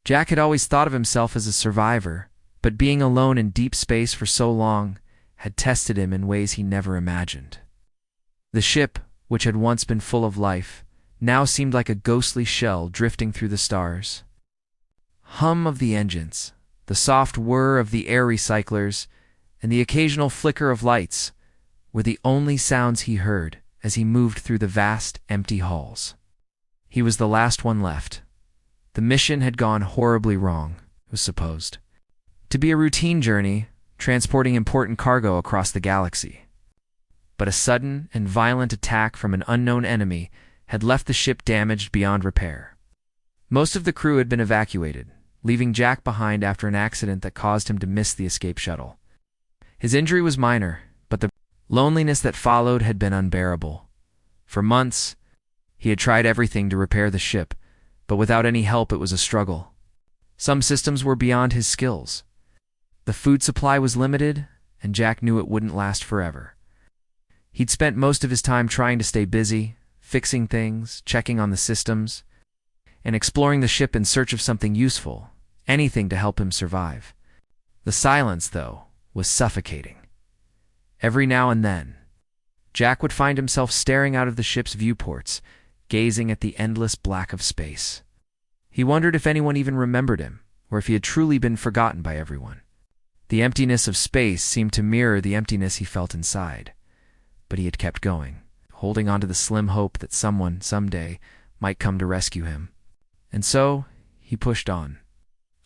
Jack had always thought of himself as a survivor, but being alone in deep space for so long had tested him in ways he never imagined. The ship, which had once been full of life, now seemed like a ghostly shell drifting through the stars. Hum of the engines, the soft whir of the air recyclers, and the occasional flicker of lights were the only sounds he heard as he moved through the vast, empty halls. He was the last one left. The mission had gone horribly wrong, it was supposed to be a routine journey, transporting important cargo across the galaxy. But a sudden and violent attack from an unknown enemy had left the ship damaged beyond repair. Most of the crew had been evacuated, leaving Jack behind after an accident that caused him to miss the escape shuttle. His injury was minor, but the loneliness that followed had been unbearable. For months, he had tried everything to repair the ship, but without any help it was a struggle. Some systems were beyond his skills. The food supply was limited, and Jack knew it wouldn't last forever. He'd spent most of his time trying to stay busy, fixing things, checking on the systems, and exploring the ship in search of something useful, anything to help him survive. The silence, though, was suffocating. Every now and then, Jack would find himself staring out of the ship's viewports, gazing at the endless black of space. He wondered if anyone even remembered him, or if he had truly been forgotten by everyone. The emptiness of space seemed to mirror the emptiness he felt inside. But he had kept going, holding on to the slim hope that someone, someday, might come to rescue him. And so, he pushed on.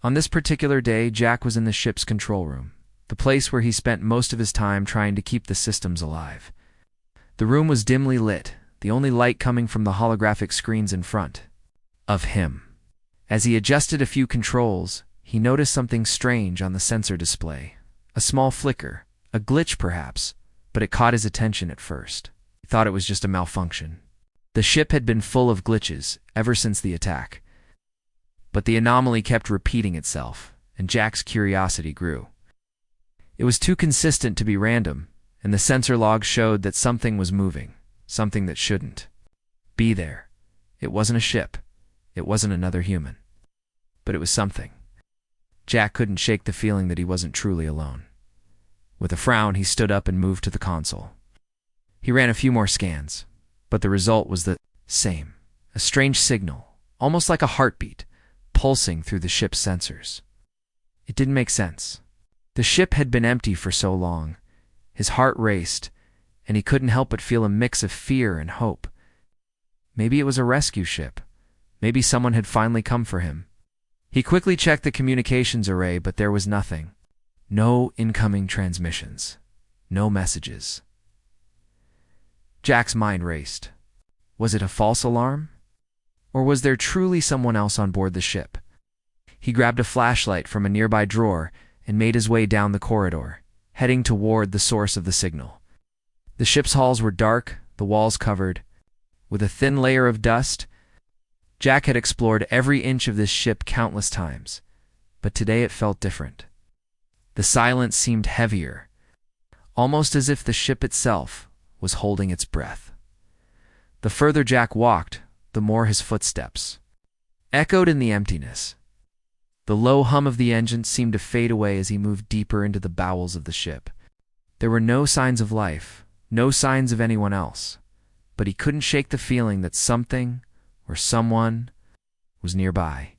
On this particular day, Jack was in the ship's control room, the place where he spent most of his time trying to keep the systems alive. The room was dimly lit, the only light coming from the holographic screens in front of him. As he adjusted a few controls, he noticed something strange on the sensor display. A small flicker, a glitch perhaps, but it caught his attention at first. He thought it was just a malfunction. The ship had been full of glitches ever since the attack. But the anomaly kept repeating itself, and Jack's curiosity grew. It was too consistent to be random, and the sensor log showed that something was moving, something that shouldn't be there. It wasn't a ship. It wasn't another human. But it was something. Jack couldn't shake the feeling that he wasn't truly alone. With a frown, he stood up and moved to the console. He ran a few more scans, but the result was the same. A strange signal, almost like a heartbeat, pulsing through the ship's sensors. It didn't make sense. The ship had been empty for so long. His heart raced, and he couldn't help but feel a mix of fear and hope. Maybe it was a rescue ship. Maybe someone had finally come for him. He quickly checked the communications array, but there was nothing. No incoming transmissions. No messages. Jack's mind raced. Was it a false alarm? Or was there truly someone else on board the ship? He grabbed a flashlight from a nearby drawer and made his way down the corridor, heading toward the source of the signal. The ship's halls were dark, the walls covered with a thin layer of dust. Jack had explored every inch of this ship countless times, but today it felt different. The silence seemed heavier, almost as if the ship itself was holding its breath. The further Jack walked, the more his footsteps echoed in the emptiness. The low hum of the engine seemed to fade away as he moved deeper into the bowels of the ship. There were no signs of life, no signs of anyone else, but he couldn't shake the feeling that something or someone was nearby.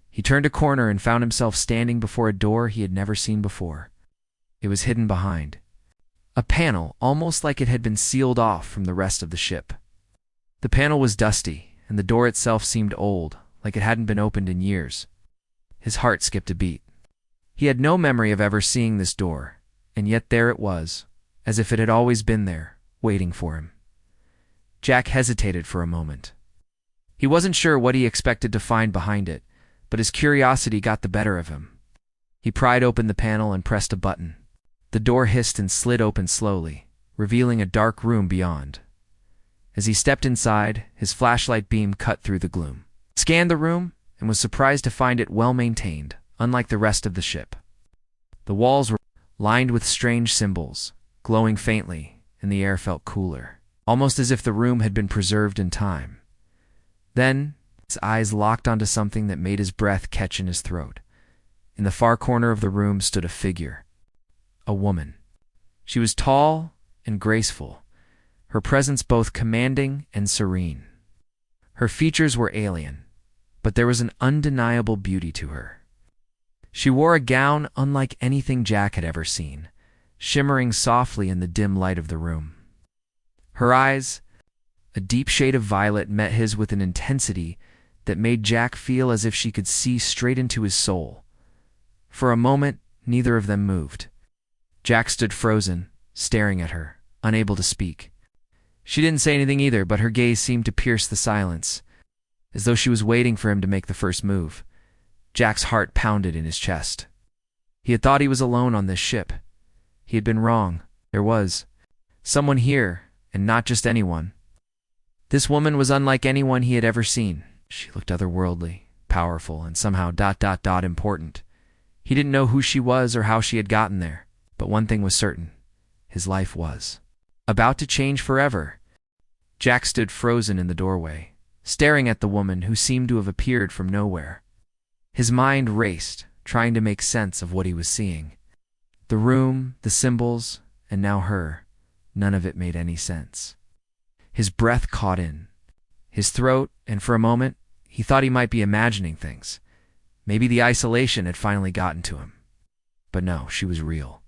He turned a corner and found himself standing before a door he had never seen before. It was hidden behind a panel, almost like it had been sealed off from the rest of the ship. The panel was dusty, and the door itself seemed old, like it hadn't been opened in years. His heart skipped a beat. He had no memory of ever seeing this door, and yet there it was, as if it had always been there, waiting for him. Jack hesitated for a moment. He wasn't sure what he expected to find behind it, but his curiosity got the better of him. He pried open the panel and pressed a button. The door hissed and slid open slowly, revealing a dark room beyond. As he stepped inside, his flashlight beam cut through the gloom. He scanned the room and was surprised to find it well-maintained, unlike the rest of the ship. The walls were lined with strange symbols, glowing faintly, and the air felt cooler, almost as if the room had been preserved in time. Then, His eyes locked onto something that made his breath catch in his throat. In the far corner of the room stood a figure. A woman. She was tall and graceful, her presence both commanding and serene. Her features were alien, but there was an undeniable beauty to her. She wore a gown unlike anything Jack had ever seen, shimmering softly in the dim light of the room. Her eyes, a deep shade of violet, met his with an intensity that made Jack feel as if she could see straight into his soul. For a moment, neither of them moved. Jack stood frozen, staring at her, unable to speak. She didn't say anything either, but her gaze seemed to pierce the silence, as though she was waiting for him to make the first move. Jack's heart pounded in his chest. He had thought he was alone on this ship. He had been wrong. There was someone here, and not just anyone. This woman was unlike anyone he had ever seen. She looked otherworldly, powerful, and somehow ... important. He didn't know who she was or how she had gotten there, but one thing was certain. His life was about to change forever. Jack stood frozen in the doorway, staring at the woman who seemed to have appeared from nowhere. His mind raced, trying to make sense of what he was seeing. The room, the symbols, and now her. None of it made any sense. His breath caught in his throat, and for a moment, he thought he might be imagining things. Maybe the isolation had finally gotten to him. But no, she was real.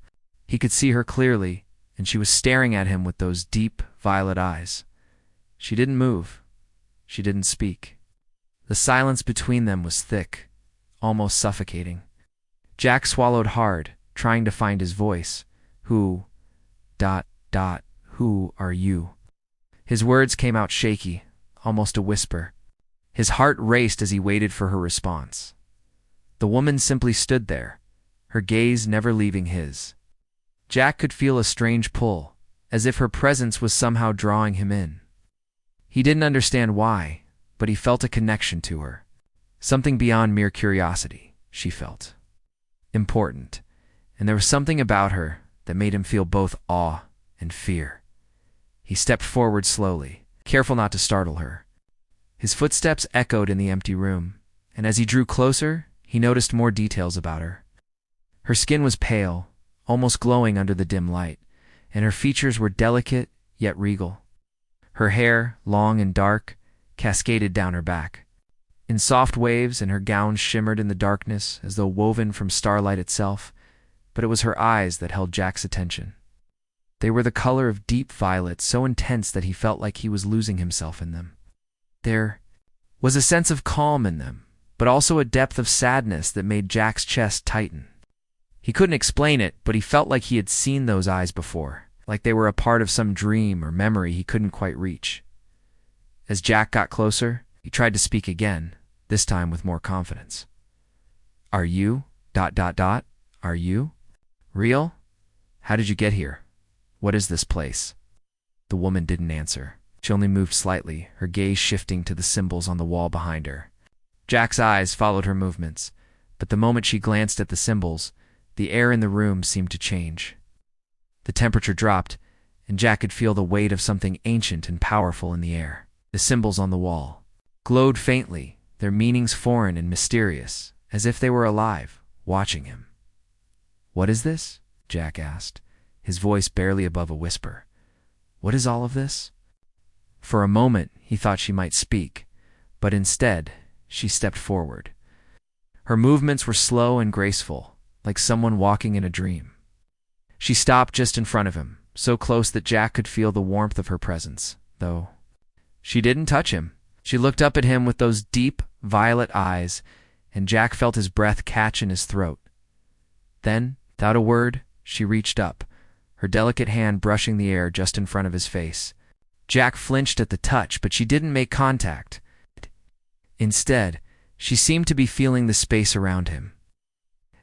He could see her clearly, and she was staring at him with those deep, violet eyes. She didn't move. She didn't speak. The silence between them was thick, almost suffocating. Jack swallowed hard, trying to find his voice. Who are you? His words came out shaky, almost a whisper. His heart raced as he waited for her response. The woman simply stood there, her gaze never leaving his. Jack could feel a strange pull, as if her presence was somehow drawing him in. He didn't understand why, but he felt a connection to her. Something beyond mere curiosity, she felt. Important, and there was something about her that made him feel both awe and fear. He stepped forward slowly, careful not to startle her. His footsteps echoed in the empty room, and as he drew closer, he noticed more details about her. Her skin was pale, almost glowing under the dim light, and her features were delicate yet regal. Her hair, long and dark, cascaded down her back in soft waves, and her gown shimmered in the darkness as though woven from starlight itself, but it was her eyes that held Jack's attention. They were the color of deep violet, so intense that he felt like he was losing himself in them. There was a sense of calm in them, but also a depth of sadness that made Jack's chest tighten. He couldn't explain it, but he felt like he had seen those eyes before, like they were a part of some dream or memory he couldn't quite reach. As Jack got closer, he tried to speak again, this time with more confidence. Are you ... Are you real? How did you get here? What is this place? The woman didn't answer. She only moved slightly, her gaze shifting to the symbols on the wall behind her. Jack's eyes followed her movements, but the moment she glanced at the symbols, the air in the room seemed to change. The temperature dropped, and Jack could feel the weight of something ancient and powerful in the air. The symbols on the wall glowed faintly, their meanings foreign and mysterious, as if they were alive, watching him. What is this? Jack asked, his voice barely above a whisper. What is all of this? For a moment, he thought she might speak, but instead, she stepped forward. Her movements were slow and graceful, like someone walking in a dream. She stopped just in front of him, so close that Jack could feel the warmth of her presence, though she didn't touch him. She looked up at him with those deep, violet eyes, and Jack felt his breath catch in his throat. Then, without a word, she reached up, her delicate hand brushing the air just in front of his face. Jack flinched at the touch, but she didn't make contact. Instead, she seemed to be feeling the space around him,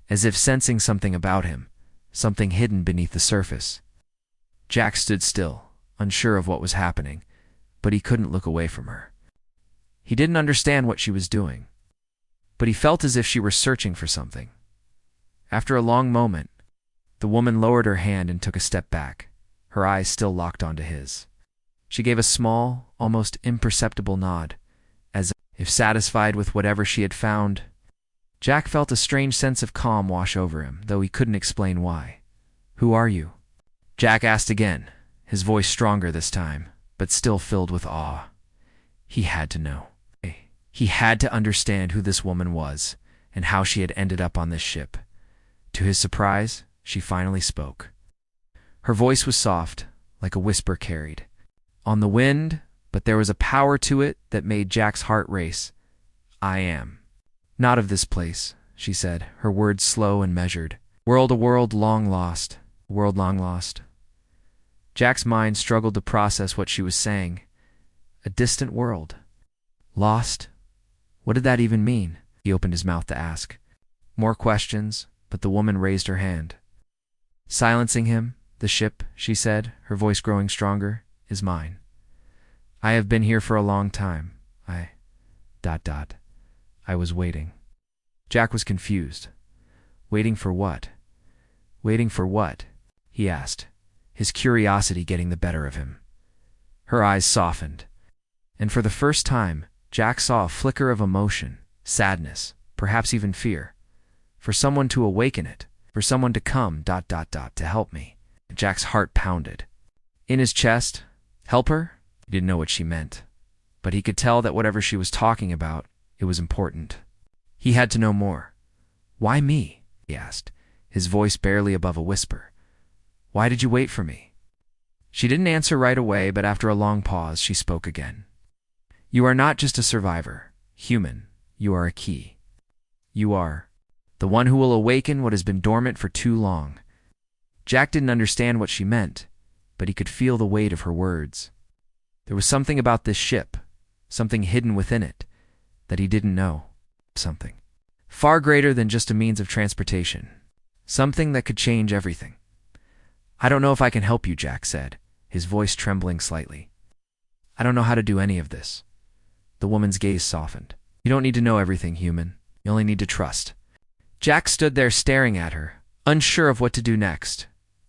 as if sensing something about him, something hidden beneath the surface. Jack stood still, unsure of what was happening, but he couldn't look away from her. He didn't understand what she was doing, but he felt as if she were searching for something. After a long moment, the woman lowered her hand and took a step back, her eyes still locked onto his. She gave a small, almost imperceptible nod, as if satisfied with whatever she had found. Jack felt a strange sense of calm wash over him, though he couldn't explain why. "Who are you?" Jack asked again, his voice stronger this time, but still filled with awe. He had to know. He had to understand who this woman was, and how she had ended up on this ship. To his surprise, she finally spoke. Her voice was soft, like a whisper carried on the wind, but there was a power to it that made Jack's heart race. "I am not of this place," she said, her words slow and measured. "A world long lost, a world long lost." Jack's mind struggled to process what she was saying. A distant world. Lost? What did that even mean? He opened his mouth to ask. More questions, but the woman raised her hand. Silencing him, "The ship," she said, her voice growing stronger, "is mine. I have been here for a long time. I was waiting." Jack was confused. Waiting for what? Waiting for what? He asked, his curiosity getting the better of him. Her eyes softened, and for the first time, Jack saw a flicker of emotion, sadness, perhaps even fear. For someone to awaken it, for someone to come, to help me. Jack's heart pounded. In his chest, help her? He didn't know what she meant, but he could tell that whatever she was talking about, it was important. He had to know more. "Why me?" he asked, his voice barely above a whisper. "Why did you wait for me?" She didn't answer right away, but after a long pause, she spoke again. "You are not just a survivor, human. You are a key. You are the one who will awaken what has been dormant for too long." Jack didn't understand what she meant, but he could feel the weight of her words. There was something about this ship, something hidden within it, that he didn't know. Something far greater than just a means of transportation. Something that could change everything. "I don't know if I can help you," Jack said, his voice trembling slightly. "I don't know how to do any of this." The woman's gaze softened. "You don't need to know everything, human. You only need to trust." Jack stood there staring at her, unsure of what to do next.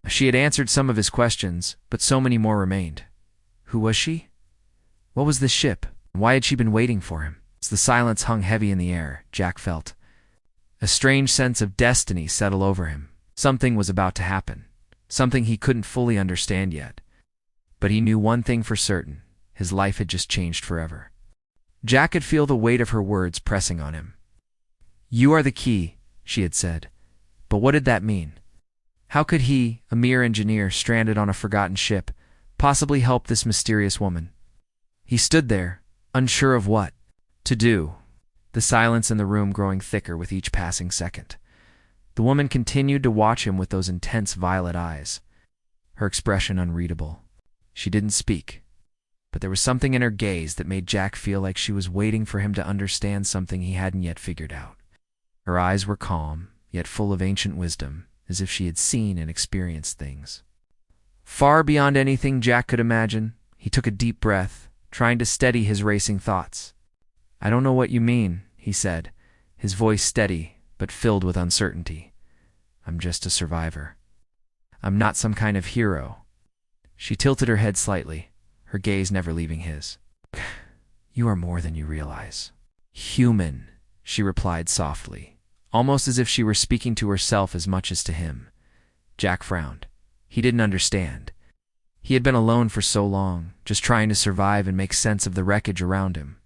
She had answered some of his questions, but so many more remained. Who was she? What was this ship? Why had she been waiting for him? As the silence hung heavy in the air, Jack felt a strange sense of destiny settle over him. Something was about to happen, something he couldn't fully understand yet. But he knew one thing for certain: his life had just changed forever. Jack could feel the weight of her words pressing on him. "You are the key," she had said. But what did that mean? How could he, a mere engineer stranded on a forgotten ship, possibly help this mysterious woman? He stood there, unsure of what to do, the silence in the room growing thicker with each passing second. The woman continued to watch him with those intense violet eyes, her expression unreadable. She didn't speak, but there was something in her gaze that made Jack feel like she was waiting for him to understand something he hadn't yet figured out. Her eyes were calm, yet full of ancient wisdom, as if she had seen and experienced things far beyond anything Jack could imagine. He took a deep breath, trying to steady his racing thoughts. "I don't know what you mean," he said, his voice steady but filled with uncertainty. "I'm just a survivor. I'm not some kind of hero." She tilted her head slightly, her gaze never leaving his. "You are more than you realize." "Human," she replied softly, almost as if she were speaking to herself as much as to him. Jack frowned. He didn't understand. He had been alone for so long, just trying to survive and make sense of the wreckage around him.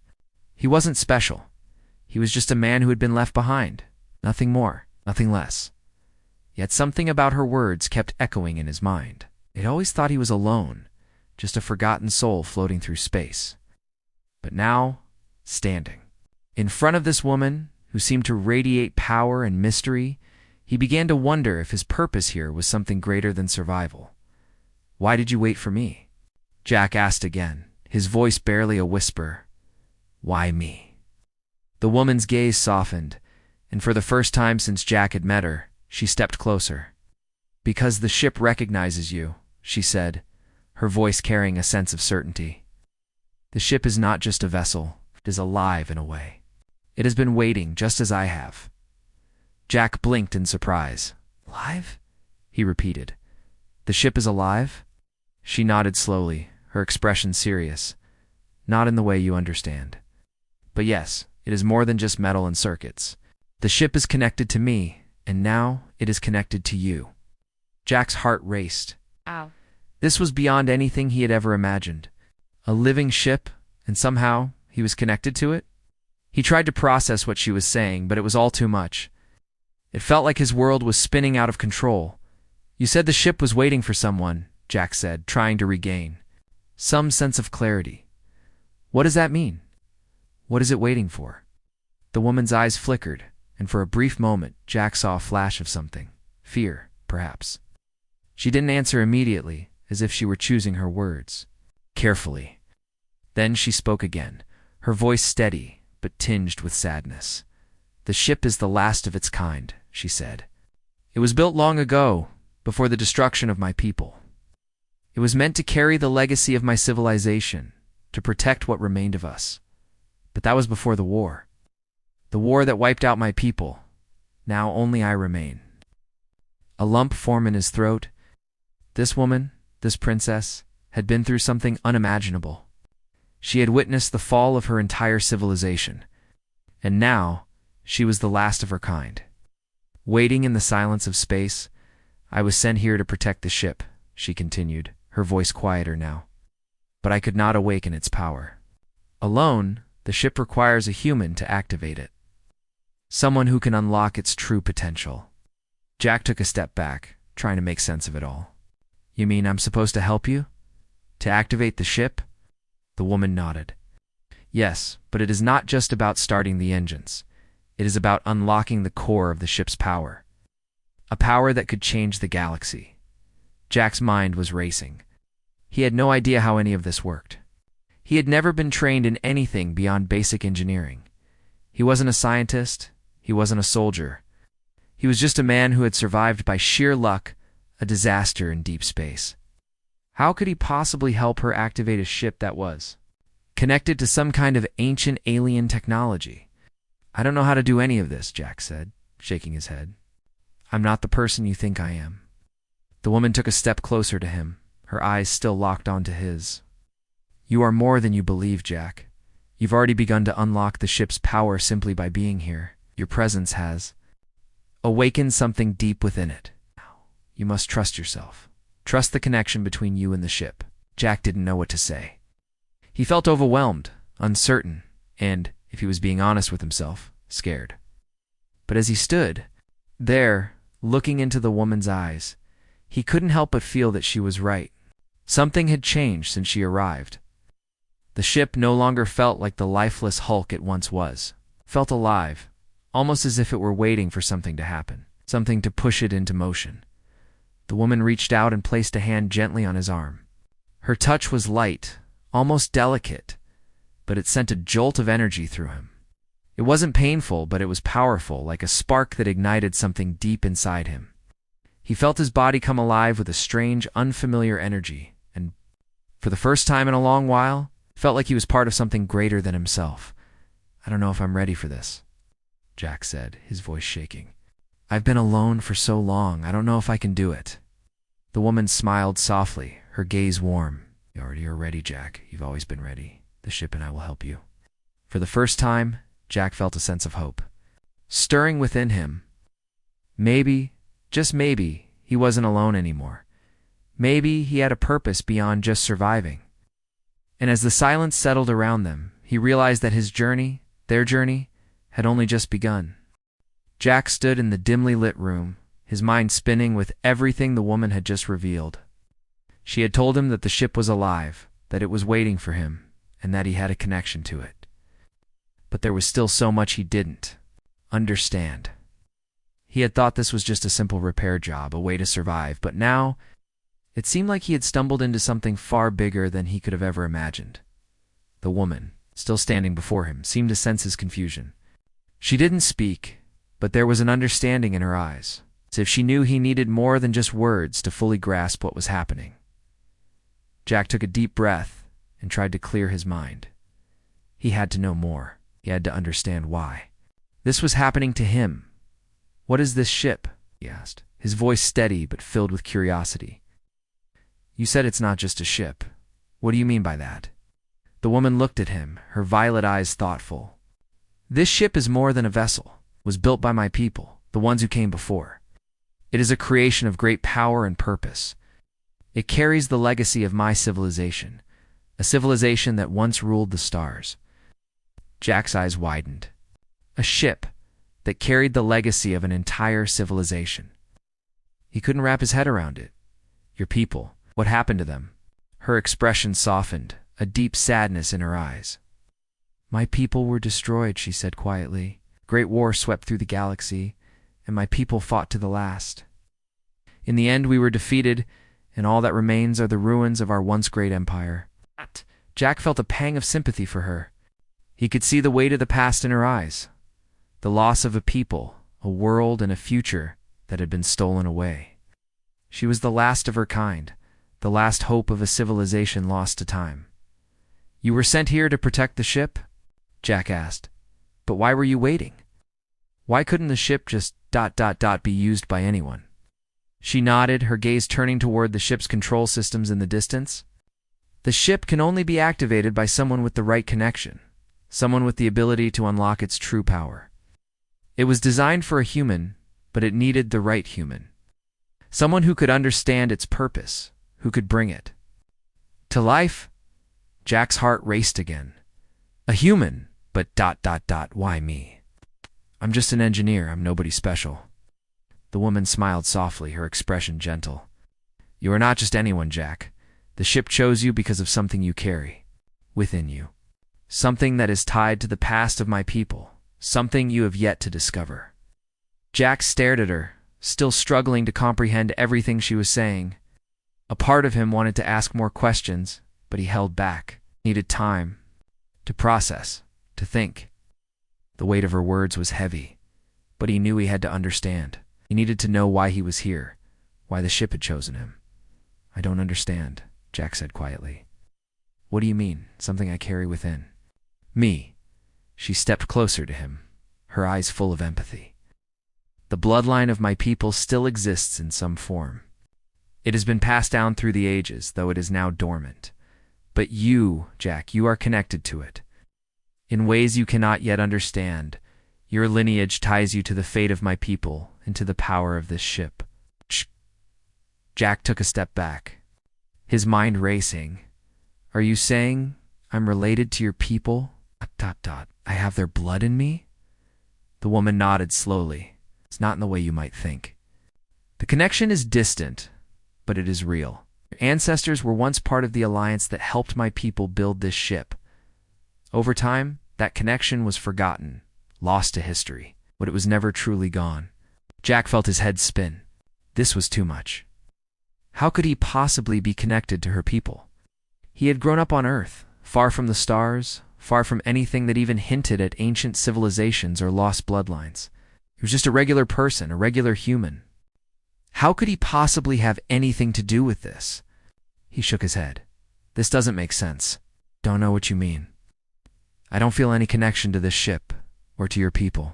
He wasn't special. He was just a man who had been left behind. Nothing more, nothing less. Yet something about her words kept echoing in his mind. He'd always thought he was alone, just a forgotten soul floating through space. But now, standing in front of this woman, who seemed to radiate power and mystery, he began to wonder if his purpose here was something greater than survival. "Why did you wait for me?" Jack asked again, his voice barely a whisper. "Why me?" The woman's gaze softened, and for the first time since Jack had met her, she stepped closer. "Because the ship recognizes you," she said, her voice carrying a sense of certainty. "The ship is not just a vessel, it is alive in a way. It has been waiting just as I have." Jack blinked in surprise. "Alive?" he repeated. "The ship is alive?" She nodded slowly, her expression serious. "Not in the way you understand. But yes, it is more than just metal and circuits. The ship is connected to me, and now it is connected to you. Jack's heart raced. Ow. This was beyond anything he had ever imagined. A living ship, and somehow he was connected to it? He tried to process what she was saying, but it was all too much. It felt like his world was spinning out of control. You said the ship was waiting for someone, Jack said, trying to regain some sense of clarity. What does that mean? What is it waiting for? The woman's eyes flickered, and for a brief moment, Jack saw a flash of something. Fear, perhaps. She didn't answer immediately, as if she were choosing her words carefully. Then she spoke again, her voice steady, but tinged with sadness. The ship is the last of its kind, she said. It was built long ago, before the destruction of my people. It was meant to carry the legacy of my civilization, to protect what remained of us. But that was before the war. The war that wiped out my people. Now only I remain. A lump formed in his throat. This woman, this princess, had been through something unimaginable. She had witnessed the fall of her entire civilization. And now, she was the last of her kind. Waiting in the silence of space, I was sent here to protect the ship, she continued, her voice quieter now. But I could not awaken its power. Alone, the ship requires a human to activate it. Someone who can unlock its true potential. Jack took a step back, trying to make sense of it all. You mean I'm supposed to help you? To activate the ship? The woman nodded. Yes, but it is not just about starting the engines. It is about unlocking the core of the ship's power. A power that could change the galaxy. Jack's mind was racing. He had no idea how any of this worked. He had never been trained in anything beyond basic engineering. He wasn't a scientist. He wasn't a soldier. He was just a man who had survived by sheer luck a disaster in deep space. How could he possibly help her activate a ship that was connected to some kind of ancient alien technology? I don't know how to do any of this, Jack said, shaking his head. I'm not the person you think I am. The woman took a step closer to him, her eyes still locked onto his. You are more than you believe, Jack. You've already begun to unlock the ship's power simply by being here. Your presence has awakened something deep within it. You must trust yourself. Trust the connection between you and the ship. Jack didn't know what to say. He felt overwhelmed, uncertain, and, if he was being honest with himself, scared. But as he stood there, looking into the woman's eyes, he couldn't help but feel that she was right. Something had changed since she arrived. The ship no longer felt like the lifeless hulk it once was. Felt alive, almost as if it were waiting for something to happen, something to push it into motion. The woman reached out and placed a hand gently on his arm. Her touch was light, almost delicate, but it sent a jolt of energy through him. It wasn't painful, but it was powerful, like a spark that ignited something deep inside him. He felt his body come alive with a strange, unfamiliar energy, and, for the first time in a long while, felt like he was part of something greater than himself. I don't know if I'm ready for this, Jack said, his voice shaking. I've been alone for so long, I don't know if I can do it. The woman smiled softly, her gaze warm. You already are ready, Jack. You've always been ready. The ship and I will help you. For the first time, Jack felt a sense of hope stirring within him. Maybe, just maybe, he wasn't alone anymore. Maybe he had a purpose beyond just surviving. And as the silence settled around them, he realized that his journey, their journey, had only just begun. Jack stood in the dimly lit room, his mind spinning with everything the woman had just revealed. She had told him that the ship was alive, that it was waiting for him, and that he had a connection to it. But there was still so much he didn't understand. He had thought this was just a simple repair job, a way to survive, but now it seemed like he had stumbled into something far bigger than he could have ever imagined. The woman, still standing before him, seemed to sense his confusion. She didn't speak, but there was an understanding in her eyes, as if she knew he needed more than just words to fully grasp what was happening. Jack took a deep breath and tried to clear his mind. He had to know more. He had to understand why. This was happening to him. What is this ship? He asked, his voice steady but filled with curiosity. You said it's not just a ship. What do you mean by that? The woman looked at him, her violet eyes thoughtful. This ship is more than a vessel. It was built by my people, the ones who came before. It is a creation of great power and purpose. It carries the legacy of my civilization, a civilization that once ruled the stars. Jack's eyes widened. A ship that carried the legacy of an entire civilization. He couldn't wrap his head around it. Your people, what happened to them? Her expression softened, a deep sadness in her eyes. My people were destroyed, she said quietly. Great war swept through the galaxy, and my people fought to the last. In the end, we were defeated, and all that remains are the ruins of our once great empire. Jack felt a pang of sympathy for her. He could see the weight of the past in her eyes. The loss of a people, a world, and a future that had been stolen away. She was the last of her kind, the last hope of a civilization lost to time. You were sent here to protect the ship? Jack asked. But why were you waiting? Why couldn't the ship just ... be used by anyone? She nodded, her gaze turning toward the ship's control systems in the distance. The ship can only be activated by someone with the right connection, someone with the ability to unlock its true power. It was designed for a human, but it needed the right human. Someone who could understand its purpose, who could bring it to life. Jack's heart raced again. A human, but ... why me? I'm just an engineer, I'm nobody special. The woman smiled softly, her expression gentle. You are not just anyone, Jack. The ship chose you because of something you carry within you. Something that is tied to the past of my people. Something you have yet to discover. Jack stared at her, still struggling to comprehend everything she was saying. A part of him wanted to ask more questions, but he held back, needed time to process, to think. The weight of her words was heavy, but he knew he had to understand. He needed to know why he was here, why the ship had chosen him. I don't understand, Jack said quietly. What do you mean, something I carry within? Me. She stepped closer to him, her eyes full of empathy. The bloodline of my people still exists in some form. It has been passed down through the ages, though it is now dormant. But you, Jack, you are connected to it. In ways you cannot yet understand, your lineage ties you to the fate of my people and to the power of this ship. Shh. Jack took a step back, his mind racing. Are you saying I'm related to your people? ... I have their blood in me? The woman nodded slowly. It's not in the way you might think. The connection is distant, but it is real. Your ancestors were once part of the alliance that helped my people build this ship. Over time, that connection was forgotten, lost to history, but it was never truly gone. Jack felt his head spin. This was too much. How could he possibly be connected to her people? He had grown up on Earth, far from the stars, far from anything that even hinted at ancient civilizations or lost bloodlines. He was just a regular person, a regular human. How could he possibly have anything to do with this? He shook his head. This doesn't make sense. Don't know what you mean. I don't feel any connection to this ship, or to your people.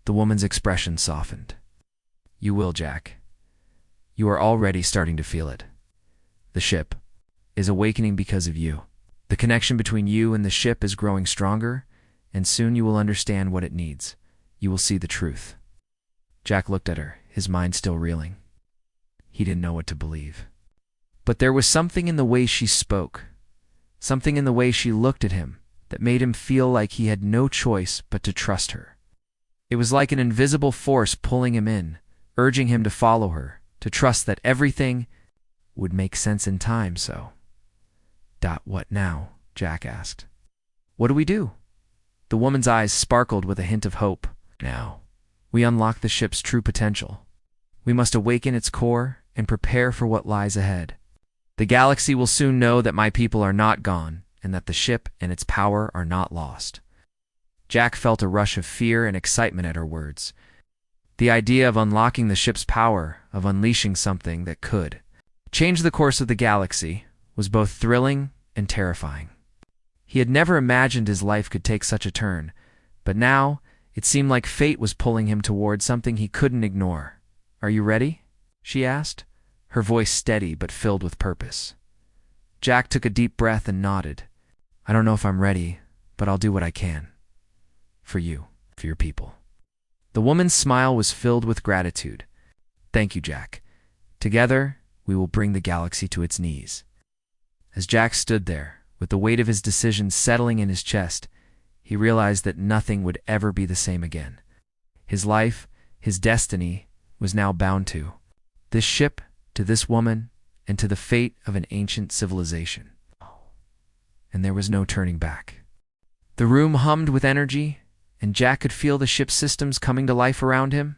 The woman's expression softened. You will, Jack. You are already starting to feel it. The ship is awakening because of you. The connection between you and the ship is growing stronger, and soon you will understand what it needs. You will see the truth. Jack looked at her, his mind still reeling. He didn't know what to believe. But there was something in the way she spoke, something in the way she looked at him, that made him feel like he had no choice but to trust her. It was like an invisible force pulling him in, urging him to follow her, to trust that everything would make sense in time. So, what now? Jack asked. What do we do? The woman's eyes sparkled with a hint of hope. Now, we unlock the ship's true potential. We must awaken its core and prepare for what lies ahead. The galaxy will soon know that my people are not gone, and that the ship and its power are not lost. Jack felt a rush of fear and excitement at her words. The idea of unlocking the ship's power, of unleashing something that could change the course of the galaxy, was both thrilling and terrifying. He had never imagined his life could take such a turn, but now it seemed like fate was pulling him toward something he couldn't ignore. Are you ready? She asked, her voice steady but filled with purpose. Jack took a deep breath and nodded. I don't know if I'm ready, but I'll do what I can. for you, for your people." The woman's smile was filled with gratitude. "Thank you, Jack. Together, we will bring the galaxy to its knees." As Jack stood there, with the weight of his decision settling in his chest, he realized that nothing would ever be the same again. His life, his destiny, was now bound to this ship, to this woman, and to the fate of an ancient civilization. And there was no turning back. The room hummed with energy, and Jack could feel the ship's systems coming to life around him.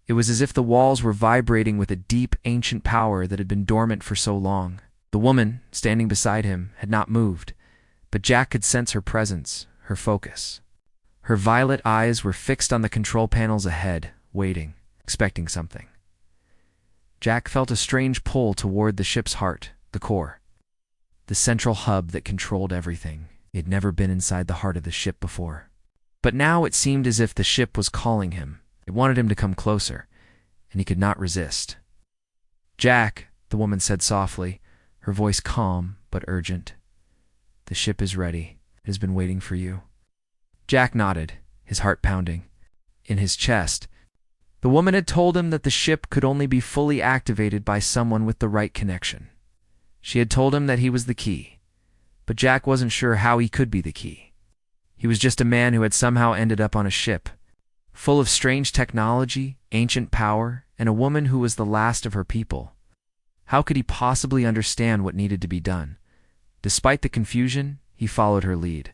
It was as if the walls were vibrating with a deep, ancient power that had been dormant for so long. The woman, standing beside him, had not moved, but Jack could sense her presence, her focus. Her violet eyes were fixed on the control panels ahead, waiting, expecting something. Jack felt a strange pull toward the ship's heart, the core, the central hub that controlled everything. He had never been inside the heart of the ship before. But now it seemed as if the ship was calling him. It wanted him to come closer, and he could not resist. "Jack," the woman said softly, her voice calm but urgent. "The ship is ready. It has been waiting for you." Jack nodded, his heart pounding. In his chest, the woman had told him that the ship could only be fully activated by someone with the right connection. She had told him that he was the key, but Jack wasn't sure how he could be the key. He was just a man who had somehow ended up on a ship, full of strange technology, ancient power, and a woman who was the last of her people. How could he possibly understand what needed to be done? Despite the confusion, he followed her lead.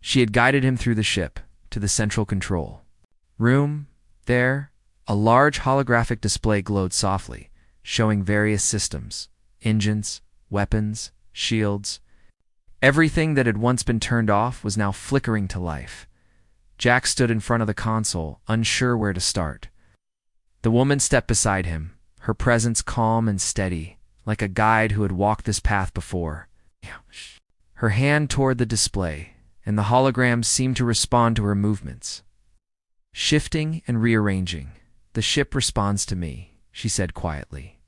She had guided him through the ship, to the central control room. There, a large holographic display glowed softly, showing various systems, engines, weapons, shields. Everything that had once been turned off was now flickering to life. Jack stood in front of the console, unsure where to start. The woman stepped beside him, her presence calm and steady, like a guide who had walked this path before. Her hand toward the display, and the holograms seemed to respond to her movements. Shifting and rearranging, "The ship responds to me," she said quietly.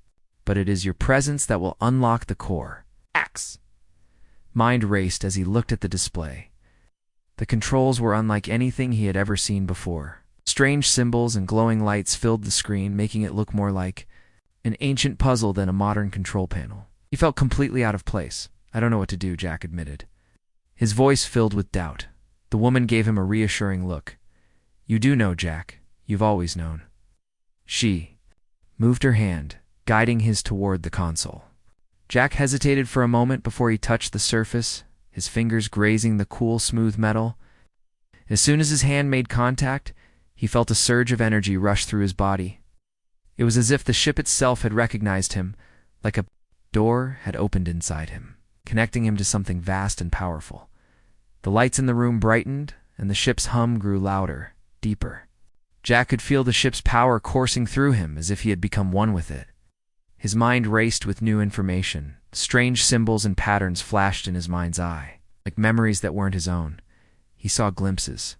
"But it is your presence that will unlock the core." Axe. Mind raced as he looked at the display. The controls were unlike anything he had ever seen before. Strange symbols and glowing lights filled the screen, making it look more like an ancient puzzle than a modern control panel. He felt completely out of place. "I don't know what to do," Jack admitted. His voice filled with doubt. The woman gave him a reassuring look. "You do know, Jack. You've always known." She moved her hand, guiding his toward the console. Jack hesitated for a moment before he touched the surface, his fingers grazing the cool, smooth metal. As soon as his hand made contact, he felt a surge of energy rush through his body. It was as if the ship itself had recognized him, like a door had opened inside him, connecting him to something vast and powerful. The lights in the room brightened, and the ship's hum grew louder, deeper. Jack could feel the ship's power coursing through him as if he had become one with it. His mind raced with new information. Strange symbols and patterns flashed in his mind's eye, like memories that weren't his own. He saw glimpses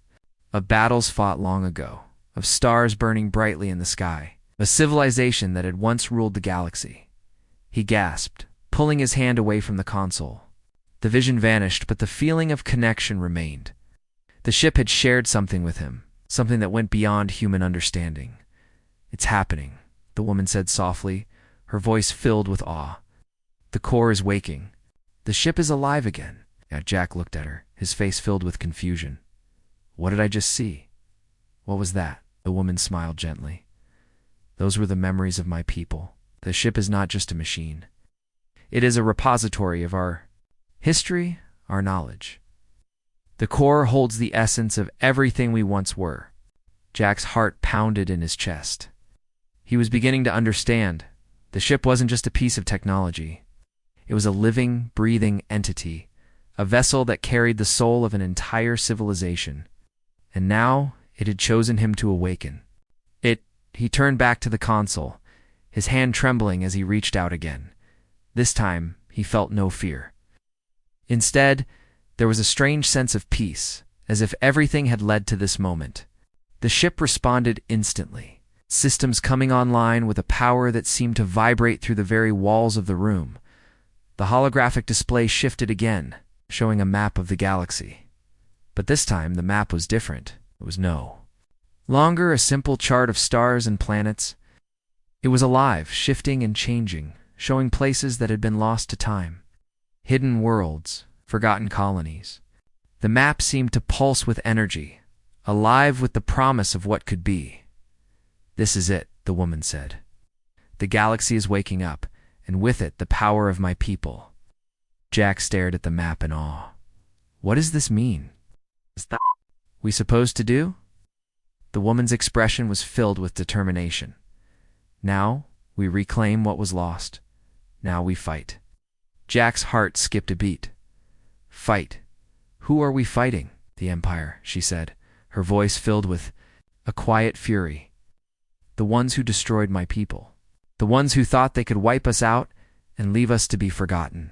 of battles fought long ago, of stars burning brightly in the sky, a civilization that had once ruled the galaxy. He gasped, pulling his hand away from the console. The vision vanished, but the feeling of connection remained. The ship had shared something with him, something that went beyond human understanding. "It's happening," the woman said softly, her voice filled with awe. "The core is waking. The ship is alive again." Jack looked at her, his face filled with confusion. "What did I just see?" "What was that?" The woman smiled gently. "Those were the memories of my people. The ship is not just a machine. It is a repository of our history, our knowledge. The core holds the essence of everything we once were." Jack's heart pounded in his chest. He was beginning to understand. The ship wasn't just a piece of technology. It was a living, breathing entity, a vessel that carried the soul of an entire civilization. And now it had chosen him to awaken. He turned back to the console, his hand trembling as he reached out again. This time, he felt no fear. Instead, there was a strange sense of peace, as if everything had led to this moment. The ship responded instantly, systems coming online with a power that seemed to vibrate through the very walls of the room. The holographic display shifted again, showing a map of the galaxy. But this time the map was different. It was no longer a simple chart of stars and planets. It was alive, shifting and changing, showing places that had been lost to time, hidden worlds, forgotten colonies. The map seemed to pulse with energy, alive with the promise of what could be. "This is it," the woman said. "The galaxy is waking up, and with it the power of my people." Jack stared at the map in awe. "What does this mean? Is that we supposed to do?" The woman's expression was filled with determination. "Now we reclaim what was lost. Now we fight." Jack's heart skipped a beat. "Fight? Who are we fighting?" "The Empire," she said, her voice filled with a quiet fury. "The ones who destroyed my people. The ones who thought they could wipe us out and leave us to be forgotten."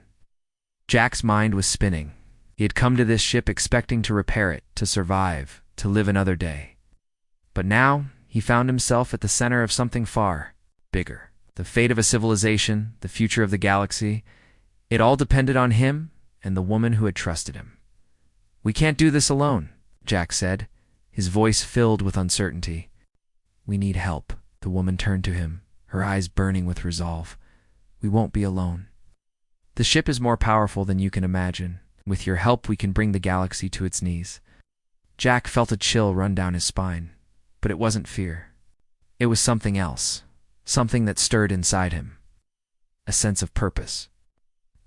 Jack's mind was spinning. He had come to this ship expecting to repair it, to survive, to live another day. But now he found himself at the center of something far bigger. The fate of a civilization, the future of the galaxy, it all depended on him and the woman who had trusted him. "We can't do this alone," Jack said, his voice filled with uncertainty. "We need help." The woman turned to him, her eyes burning with resolve. "We won't be alone. The ship is more powerful than you can imagine. With your help, we can bring the galaxy to its knees." Jack felt a chill run down his spine. But it wasn't fear. It was something else, something that stirred inside him. A sense of purpose.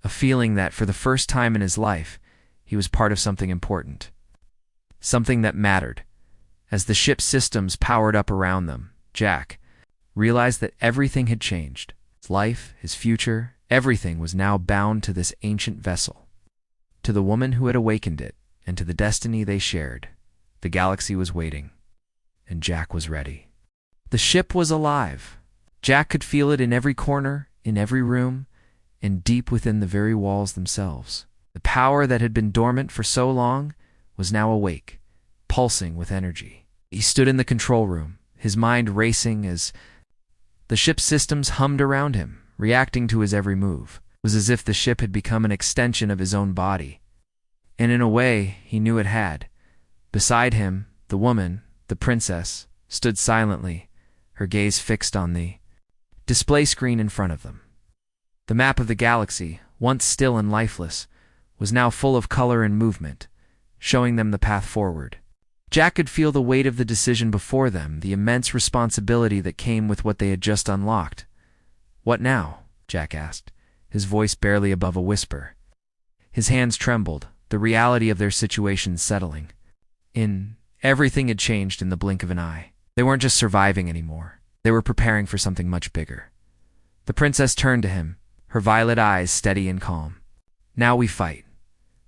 A feeling that, for the first time in his life, he was part of something important. Something that mattered. As the ship's systems powered up around them, Jack realized that everything had changed. His life, his future, everything was now bound to this ancient vessel. To the woman who had awakened it, and to the destiny they shared, the galaxy was waiting. And Jack was ready. The ship was alive. Jack could feel it in every corner, in every room, and deep within the very walls themselves. The power that had been dormant for so long was now awake, pulsing with energy. He stood in the control room, his mind racing as the ship's systems hummed around him, reacting to his every move. It was as if the ship had become an extension of his own body. And in a way, he knew it had. Beside him, the woman, the princess, stood silently, her gaze fixed on the display screen in front of them. The map of the galaxy, once still and lifeless, was now full of color and movement, showing them the path forward. Jack could feel the weight of the decision before them, the immense responsibility that came with what they had just unlocked. "What now?" Jack asked, his voice barely above a whisper. His hands trembled, the reality of their situation settling. Everything had changed in the blink of an eye. They weren't just surviving anymore. They were preparing for something much bigger. The princess turned to him, her violet eyes steady and calm. "Now we fight.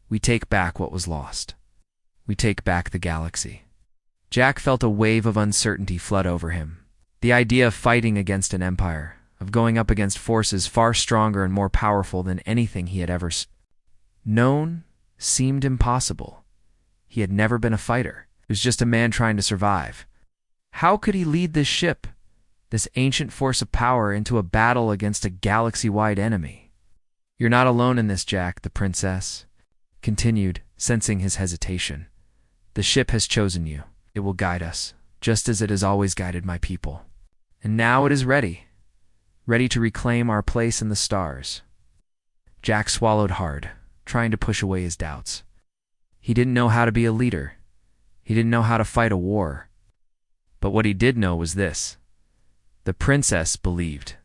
We take back what was lost. We take back the galaxy." Jack felt a wave of uncertainty flood over him. The idea of fighting against an empire, of going up against forces far stronger and more powerful than anything he had ever known, seemed impossible. He had never been a fighter. He was just a man trying to survive. How could he lead this ship, this ancient force of power, into a battle against a galaxy-wide enemy? "You're not alone in this, Jack," the princess continued, sensing his hesitation. "The ship has chosen you. It will guide us, just as it has always guided my people. And now it is ready to reclaim our place in the stars." Jack swallowed hard, trying to push away his doubts. He didn't know how to be a leader. He didn't know how to fight a war. But what he did know was this. The princess believed.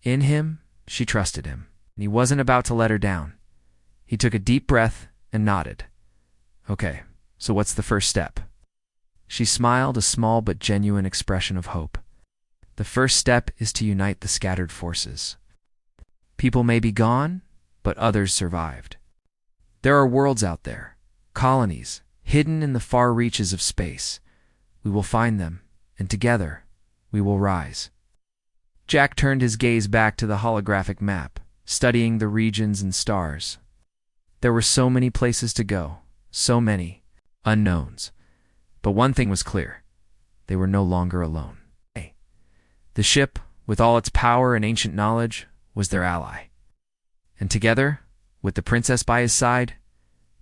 In him, she trusted him, and he wasn't about to let her down. He took a deep breath and nodded. "Okay, so what's the first step?" She smiled, a small but genuine expression of hope. "The first step is to unite the scattered forces. People may be gone, but others survived. There are worlds out there, colonies, hidden in the far reaches of space. We will find them, and together, we will rise." Jack turned his gaze back to the holographic map, studying the regions and stars. There were so many places to go, so many unknowns. But one thing was clear. They were no longer alone. The ship, with all its power and ancient knowledge, was their ally. And together, with the princess by his side,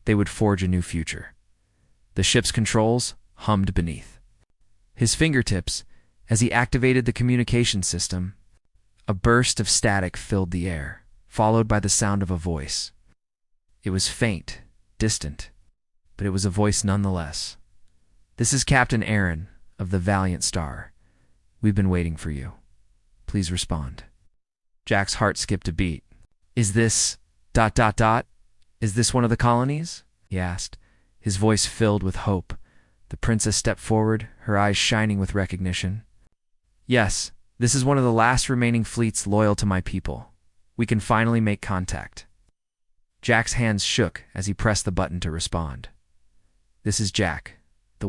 they would forge a new future. The ship's controls hummed beneath his fingertips as he activated the communication system. A burst of static filled the air, followed by the sound of a voice. It was faint, distant, but it was a voice nonetheless. "This is Captain Aaron of the Valiant Star. We've been waiting for you. Please respond." Jack's heart skipped a beat. "Is this ... Is this one of the colonies?" he asked, his voice filled with hope. The princess stepped forward, her eyes shining with recognition. "Yes, this is one of the last remaining fleets loyal to my people. We can finally make contact." Jack's hands shook as he pressed the button to respond. "This is Jack. The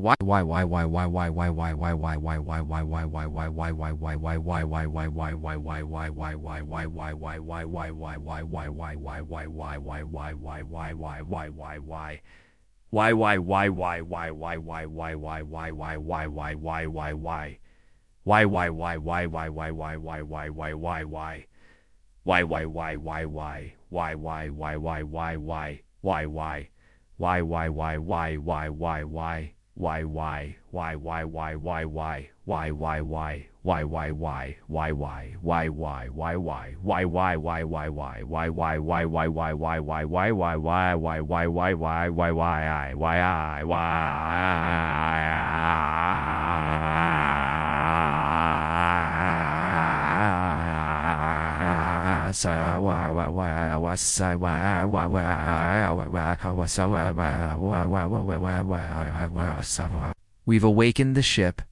We've awakened the ship,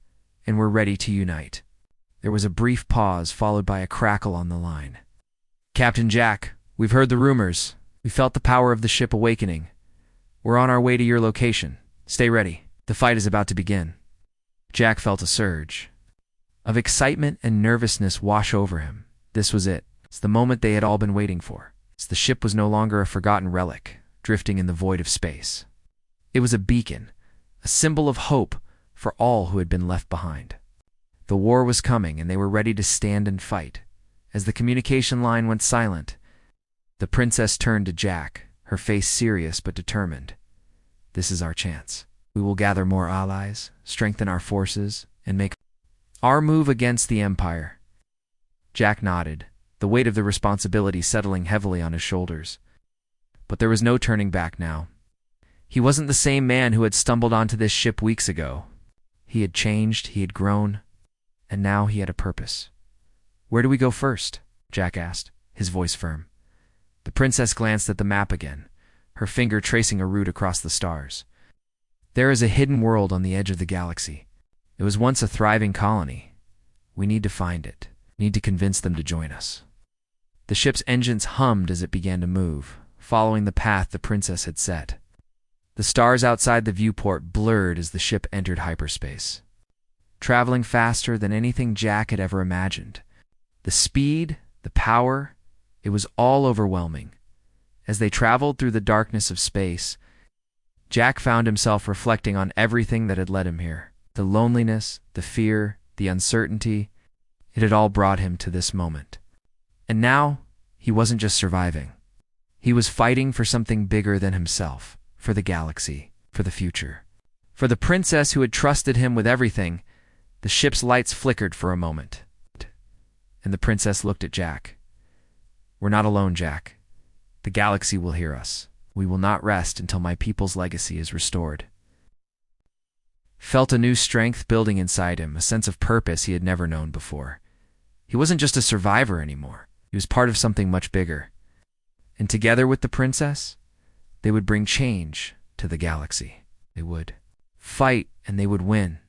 and we're ready to unite." There was a brief pause, followed by a crackle on the line. "Captain Jack, we've heard the rumors. We felt the power of the ship awakening. We're on our way to your location. Stay ready. The fight is about to begin." Jack felt a surge of excitement and nervousness wash over him. This was it. It's the moment they had all been waiting for. The ship was no longer a forgotten relic, drifting in the void of space. It was a beacon, a symbol of hope for all who had been left behind. The war was coming, and they were ready to stand and fight. As the communication line went silent, the princess turned to Jack, her face serious but determined. "This is our chance. We will gather more allies, strengthen our forces, and make our move against the Empire." Jack nodded, the weight of the responsibility settling heavily on his shoulders. But there was no turning back now. He wasn't the same man who had stumbled onto this ship weeks ago. He had changed, he had grown, and now he had a purpose. "Where do we go first?" Jack asked, his voice firm. The princess glanced at the map again, her finger tracing a route across the stars. "There is a hidden world on the edge of the galaxy. It was once a thriving colony. We need to find it, need to convince them to join us." The ship's engines hummed as it began to move, following the path the princess had set. The stars outside the viewport blurred as the ship entered hyperspace, traveling faster than anything Jack had ever imagined. The speed, the power, it was all overwhelming. As they traveled through the darkness of space, Jack found himself reflecting on everything that had led him here. The loneliness, the fear, the uncertainty, it had all brought him to this moment. And now, he wasn't just surviving. He was fighting for something bigger than himself, for the galaxy, for the future. For the princess who had trusted him with everything. The ship's lights flickered for a moment, and the princess looked at Jack. "We're not alone, Jack. The galaxy will hear us. We will not rest until my people's legacy is restored." Felt a new strength building inside him, a sense of purpose he had never known before. He wasn't just a survivor anymore. He was part of something much bigger. And together with the princess, they would bring change to the galaxy. They would fight, and they would win.